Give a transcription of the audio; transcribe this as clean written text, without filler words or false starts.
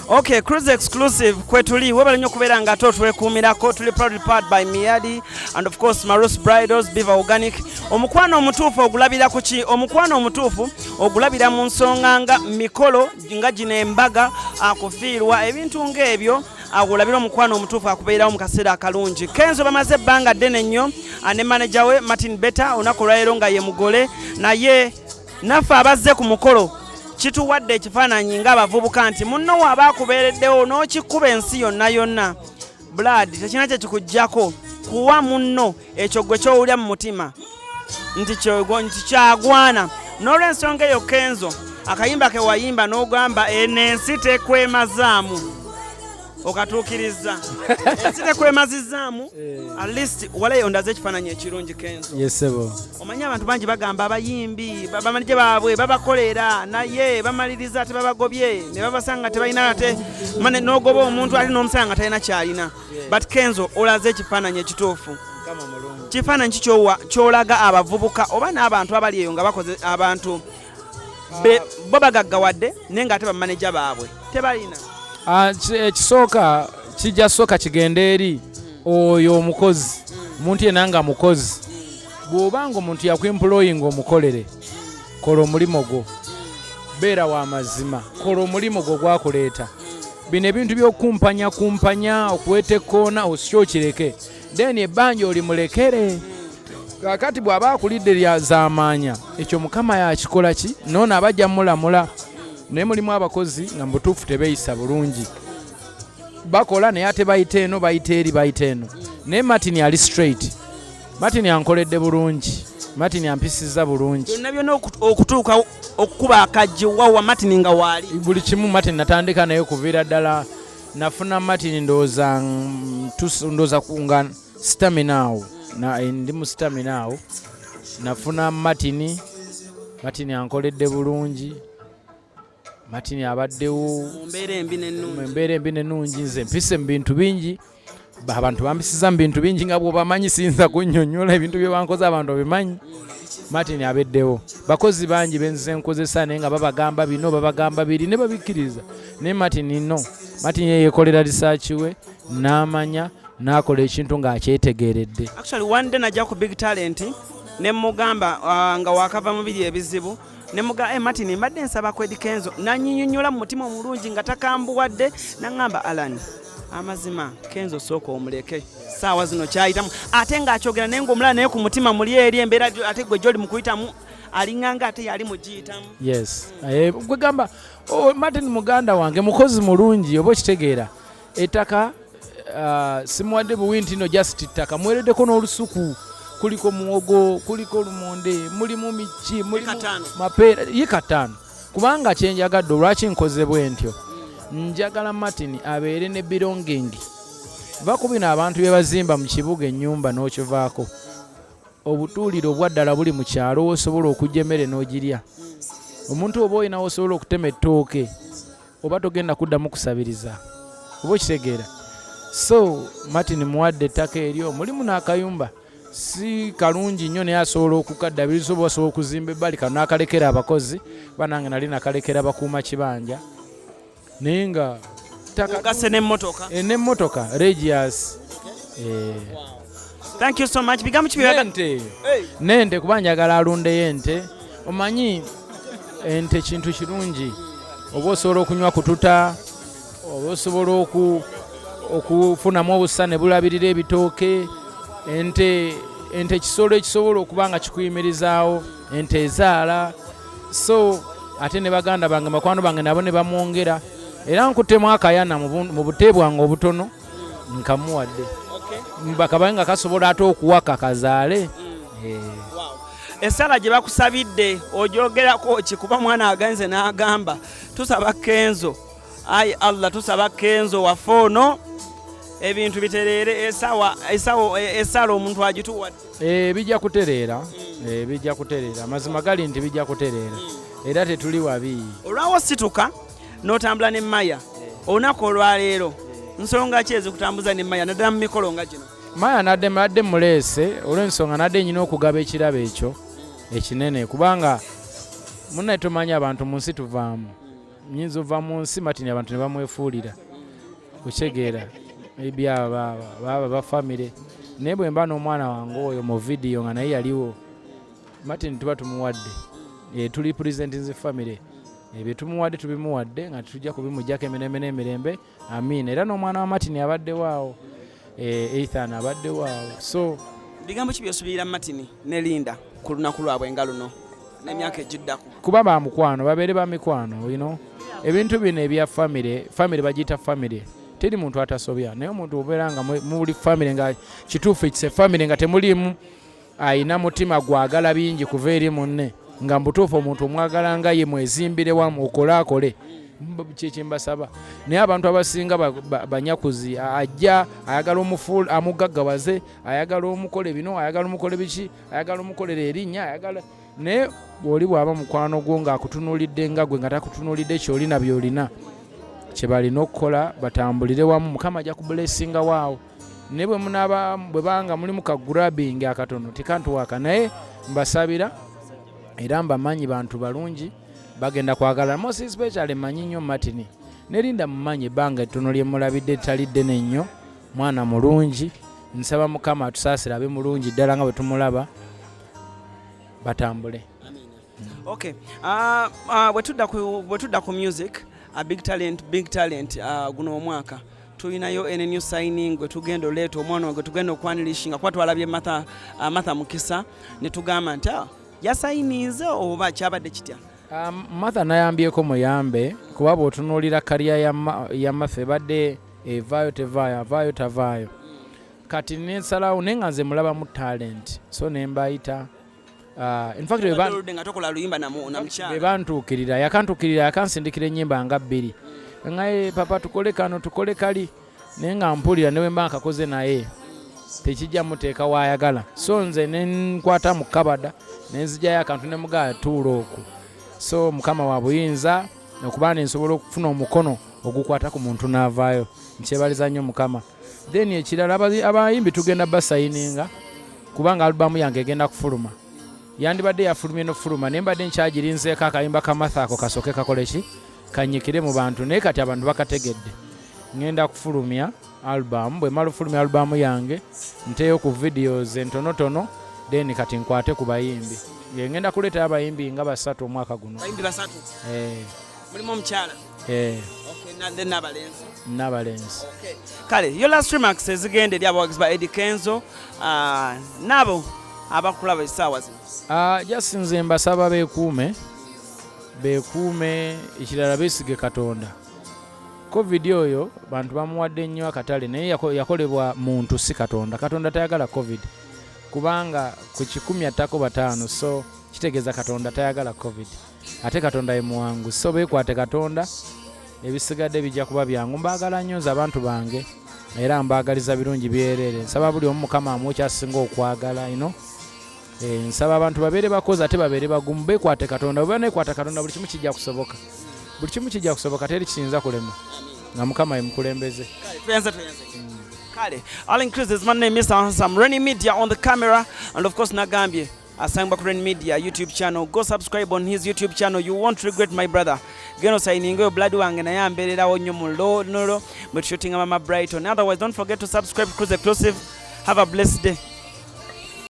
Okay, cruise exclusive kwetuli webale nnyo kubeera nga twekuumirako tuli proudly powered by Miadi and of course Marus Bridals Beaver Organic. Omukwano omutuufu ogulabira ku ki? Omukwano omutuufu ogulabira mu nsonga nga mikolo nga gino embaga akufiirwa ebintu ng'ebyo agulabira omukwano omutuufu akubeerawo mu kaseera akalungi. Kenzo bamaze ebbanga ddene nnyo ne manager we Martin Beta olunaku olwaleero nga ye mugole naye naffe abazze ku mukolo kituwadde ekifaananyi ng'abavubuka nti munno waaba akubeereddewo n'okikuba ensi yonna yonna blood tekina kye kikuggyako kuwa munno ekyo gwe kyowulya mu mutima nti kyagwana. N'olw'ensonga eyo Kenzo akayimba ke wayimba n'ogamba ensi tekwemazaamu okatuukiriza ensi tekwemazizaamu at least walayo ondaze ekifaananyi ekirungi Kenzo. Yes sebo. Omanyi abantu bangi bagamba abayimbi bamanije baabwe babakolera naye bamaliriza ate babagobye ne babasanga tebalina ate mane n'ogoba omuntu ali n'omusanga talina kyalina but Kenzo olaze ekifaananyi ekituufu kifaananyi kyolaga abavubuka oba n'abantu abali eyo nga bakoze abantu bo bagaggawadde naye nga ate bamaneja baabwe tebalina. Ekisooka kijja sooka kigenda eri oyo omukozi omuntu yenna nga mukozi bw'obanga omuntu yakwemployinga omukolere kola omulimu gwo beera wa mazima kola omulimu gwo gwakuleeta bino ebintu by'okumpanya okuweta ekkoona ositya okireke then ebbanja oli mulekere kakati bw'aba akulidde lyazamaanya ekyo mukama yakikola ki noono abajja mulamula naye mulimu abakozi nga mubutuufu tebeeyisa bulungi bakola naye ate bayita eno bayita eri bayita eno naye Martin ali straight. Martin yankoledde bulungi, Martin yampisizza bulungi byonna byonna okutuuka okukuba akajji wawa Martin nga waali buli kimu. Martin natandika naye kuviira ddala nafuna Martin ndowooza nga stamina awo ndi mu stamina awo nafuna Martin yankoledde bulungi. Martin abaddewo mu mbeera embi n'ennungi nze mpise mu bintu bingi abantu bampisiza mu bintu bingi nga bw'obamanyi siyinza kunnyonnyola ebintu bye bankoze abantu babimanyi. Martin abeddewo bakozi bangi benzize nkozesa naye nga babagamba bino babagamba biri ne babikkiriza naye Martin yeekolera research we n'amanya n'akola ekintu ng'akyetegeeredde. Actually one day najja ku big talent ne mugamba nga wakava mu biri ebizibu nemuga Martin mbadde nsaba kwedi Kenzo nanyinyonyola mu mutima omulungi nga takambuwadde nangamba Alan amazima Kenzo soko omuleke saawa zino kyayitamu ate ng'akyogera naye ng'omulala naye ku mutima muli eri embeera ate gwe gy'oli mu kuyitamu alinganga ate yali mugiyitamu. Yes gwe gamba Martin muganda wange mukozi mulungi oba okitegeera ettaka simuwadde buwinti no just ttaka mwereddeko n'olusuku kuliko muwogo kuliko lumonde mulimu michi mulimu mapeera yikatano kubanga kyenjagadde olwaki nkoze bwentyo njagala Martin abeere ne belonging bakubina abantu bye bazimba mu kibuga ennyumba n'okivaako obutuuliro obwaddala buli mu kyalo osobola okujja emmere n'ogirya omuntu oba olina osobola okutema ettooke oba togenda kuddamu kusabiriza oba okitegeera so Martin muwadde ettaka eryo mulimu n'akayumba si kalungi nnyo naye asobola okukaddabiriza oba asobola okuzimba ebbali kano n'akalekera abakozi banange nali nakalekera bakuuma kibanja naye nga okase n'emmotoka Regius. Thank you so much. Bigamu nente kuba njagala alundeyo ente omanyi ente kintu kirungi oba osobola okunywa kututa oba osobola okufunamu obusa ne bulabirira ebitooke ente kisolo ekisobola okuba nga kikuyimirizaawo ente ezaala so ate ne baganda bange makwano bange nabo ne bamwongera era nkuttemu akayana mu bute bwange obutono nkamuwadde bakabaye nga kasobola ate okuwaka kazaale. Essala gye bakusabidde ojogerako kikuba mwana agenze n'agamba tusaba Kenzo ayi Allah tusaba Kenzo waffe ono ebintu bitereere esala omuntu agituwadde bijja kutereera amazima gali nti bijja kutereera era tetuli wabi olwawo situka n'otambula ne Maya olunaku olwaleero nsonga ki ezikutambuza ne Maya naddala mu mikolo nga gino? Maya nadde muleese olw'ensonga nadde nyina okugaba ekirabo ekyo ekinene kubanga munne tumanyi abantu mu nsi tuvaamu nyinza ova mu nsi Martin abantu ne bamwefuulira kutegeera baba ba family naye bwe mba n'omwana wange oyo mu video nga naye yaliwo Martin tuba tumuwadde tuli presenting family ebyo tumuwadde tubimuwadde nga tujja kubimujjako emirembe n'emirembe amiina era n'omwana wa Martin abadde waawo Ethan abadde waawo so bigambo ki byosuubirira Martin ne Linda ku lunaku lwabwe nga luno n'emyaka egiddako kuba ba mukwano babeere ba mikwano ebintu bino ebya family bagiyita family teri muntu atasobya naye omuntu obeera nga muli family nga kituufu ekise family nga temulimu ayina mutima gwagala bingi kuva eri munne nga mbutuufu omuntu omwagala nga ye mwezimbire wamu okole kyekimbasaba naye abantu abasinga banyakuzi ajja ayagala amugaggawaze ayagala omukole bino ayagala omukole biki ayagala omukolera erinnya ayagala naye bw'oli bw'aba mukwano gwo ng'akutunuulidde nga gwe nga takutunuulidde ky'olina by'olina kye balina okukola batambulire wamu Mukama ajja kubulesinga waawo naye bwe banga mulimu kagurabing akatono tikantuwaaka naye mbasabira era mbamanyi bantu balungi bagenda kwagala most especially manyi nnyo Martin ne Linda mumanyi ebbanga ettono lye mulabidde talidde n'ennyo mwana mulungi nsaba Mukama atusaasira abe mulungi ddala nga bwe tumulaba batambule. Okay. Bwe tudda ku music big talent guno omwaka tulinayo ene new signing gwe tugenda oleeta omwana gwe tugenda okwanilishinga kuba twalabye Martha Mukisa ne tugamba nti yasayinize oba kyabadde kitya? Martha nayambyeko muyambe kuba bw'otunuulira kaliya ya Martha ebadde evaayo tevaayo avaayo tavaayo kati nensalawo naye nga nze mulaba mu talent so nembayita in fact bebantuukirira yakansindikira ennyimba nga 2 ngaye papa tukole kano tukole kali naye nga mpulira ne bwe mba nkakoze naye tekijja muteeka waayagala so nze nenkwata mu kabada nenzijjayo akantu ne mugaa tuula okwo so Mukama wa buyinza okuba nensobola okufuna omukono ogukwata ku muntu n'avaayo nkyebaliza nnyo Mukama then ekirala abayimbi tugenda basayininga kubanga alubamu yange egenda kufuluma yandibadde yafulumye n'ofuluma naye mbadde nkyagirinzeeko akayimba ka Martha ako kasooke kakole ki kanyikire mu bantu naye kati abantu bakategedde ngenda kufulumya album bwe mala ofulumya album yange nteeyo ku videos entonotono then kati nkwate ku bayimbi ngenda kuleeta abayimbi nga 3 omwaka guno bayimbi 3 mulimu omukyala n'abalenzi kale yo last remarks ezigenda eri abawagizi ba Eddie Kenzo nabo abakulaba essaawa zino jasinze mbasaba beekuume ekirala beesige Katonda covid oyo bantu bamuwadde nnyo akatale naye yakolebwa muntu si Katonda tayagala covid kubanga ku 10 attako 5 so kitegeeza Katonda tayagala covid ate Katonda ye muwangu so beekwate Katonda ebisigadde bijja kuba byangu mbaagala nnyo nze abantu bange era mbaagaliza birungi byerere nsaba buli omu Mukama amwekyasinga okwagala nsaba abantu babeere bakozi ate babeere bagumu beekwate Katonda bwe baneekwata Katonda buli kimu kijja kusoboka teri kiyinza kulema nga Mukama ye mukulembeze kale all increases my name is Sam Rennie Media on the camera and of course nagambye asangwa ku Rennie Media YouTube channel go subscribe on his YouTube channel you won't regret my brother geno signing yo blood wange naye ambeererawo nnyo mu nolo bwe tushutinga Mama Brighton otherwise don't forget to subscribe to Cruise Exclusive have a blessed day.